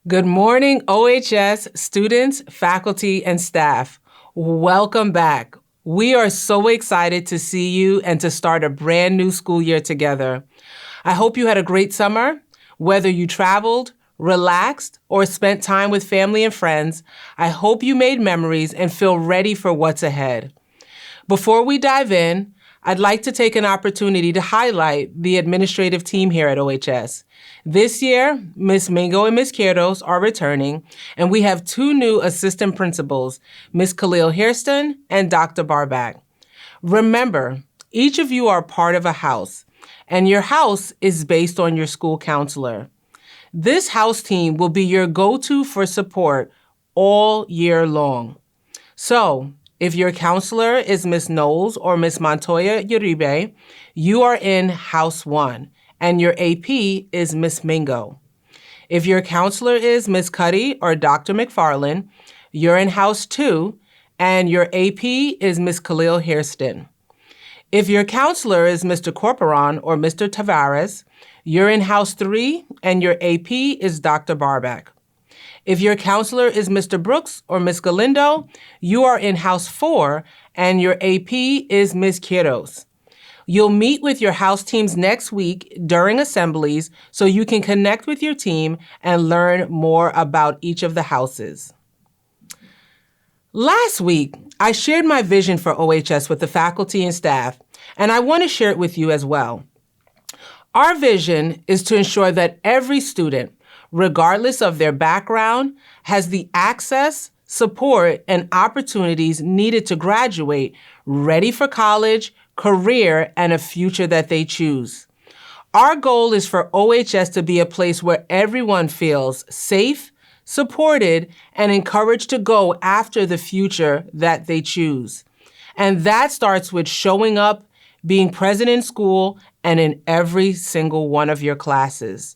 Good morning, OHS students, faculty, and staff. Welcome back. We are so excited to see you and to start a brand new school year together. I hope you had a great summer. Whether you traveled, relaxed, or spent time with family and friends, I hope you made memories and feel ready for what's ahead. Before we dive in, I'd like to take an opportunity to highlight the administrative team here at OHS. This year, Ms. Mingo and Ms. Quiros are returning, and we have two new assistant principals, Ms. Khalil Hairston and Dr. Barback. Remember, each of you are part of a house, and your house is based on your school counselor. This house team will be your go-to for support all year long. So, if your counselor is Ms. Knowles or Ms. Montoya Uribe, you are in House 1, and your AP is Ms. Mingo. If your counselor is Ms. Cuddy or Dr. McFarland, you're in House 2, and your AP is Ms. Khalil Hairston. If your counselor is Mr. Corporon or Mr. Tavares, you're in House 3, and your AP is Dr. Barback. If your counselor is Mr. Brooks or Ms. Galindo, you are in House 4, and your AP is Ms. Quiros. You'll meet with your house teams next week during assemblies so you can connect with your team and learn more about each of the houses. Last week, I shared my vision for OHS with the faculty and staff, and I want to share it with you as well. Our vision is to ensure that every student, regardless of their background, has the access, support, and opportunities needed to graduate, ready for college, career, and a future that they choose. Our goal is for OHS to be a place where everyone feels safe, supported, and encouraged to go after the future that they choose. And that starts with showing up, being present in school, and in every single one of your classes.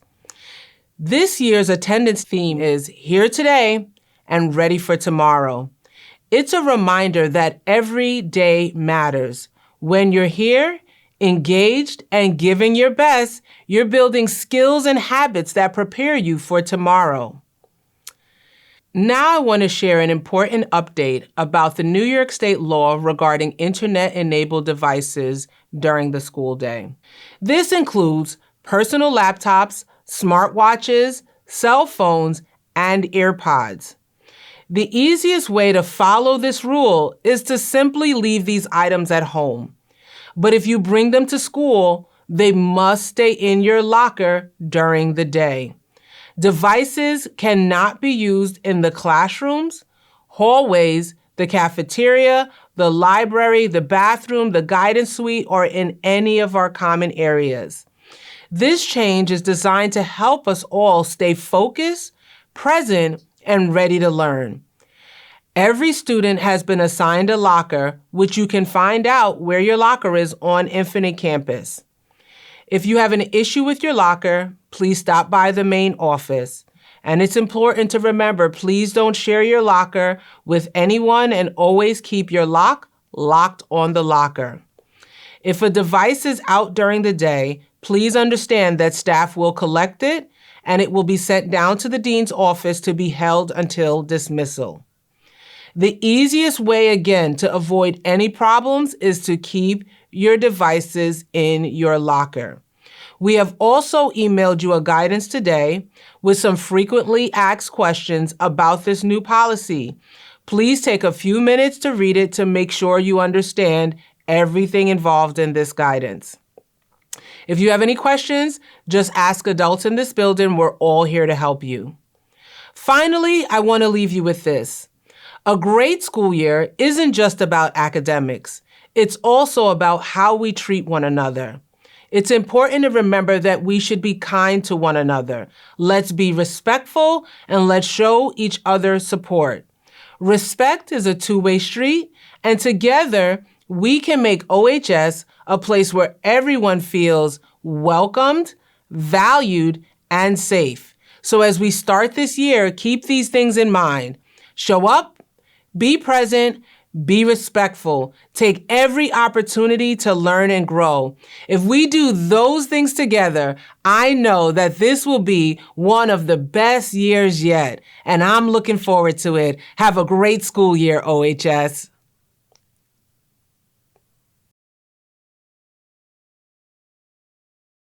This year's attendance theme is Here Today and Ready for Tomorrow. It's a reminder that every day matters. When you're here, engaged, and giving your best, you're building skills and habits that prepare you for tomorrow. Now I want to share an important update about the New York State law regarding internet-enabled devices during the school day. This includes personal laptops, smartwatches, cell phones, and earpods. The easiest way to follow this rule is to simply leave these items at home. But if you bring them to school, they must stay in your locker during the day. Devices cannot be used in the classrooms, hallways, the cafeteria, the library, the bathroom, the guidance suite, or in any of our common areas. This change is designed to help us all stay focused, present, and ready to learn. Every student has been assigned a locker, which you can find out where your locker is on Infinite Campus. If you have an issue with your locker, please stop by the main office. And it's important to remember, please don't share your locker with anyone and always keep your lock locked on the locker. If a device is out during the day, please understand that staff will collect it and it will be sent down to the dean's office to be held until dismissal. The easiest way, again, to avoid any problems is to keep your devices in your locker. We have also emailed you a guidance today with some frequently asked questions about this new policy. Please take a few minutes to read it to make sure you understand everything involved in this guidance. If you have any questions, just ask adults in this building. We're all here to help you. Finally, I want to leave you with this. A great school year isn't just about academics. It's also about how we treat one another. It's important to remember that we should be kind to one another. Let's be respectful and let's show each other support. Respect is a two-way street, and together we can make OHS a place where everyone feels welcomed, valued, and safe. So as we start this year, keep these things in mind. Show up, be present, be respectful, take every opportunity to learn and grow. If we do those things together, I know that this will be one of the best years yet, and I'm looking forward to it. Have a great school year, OHS.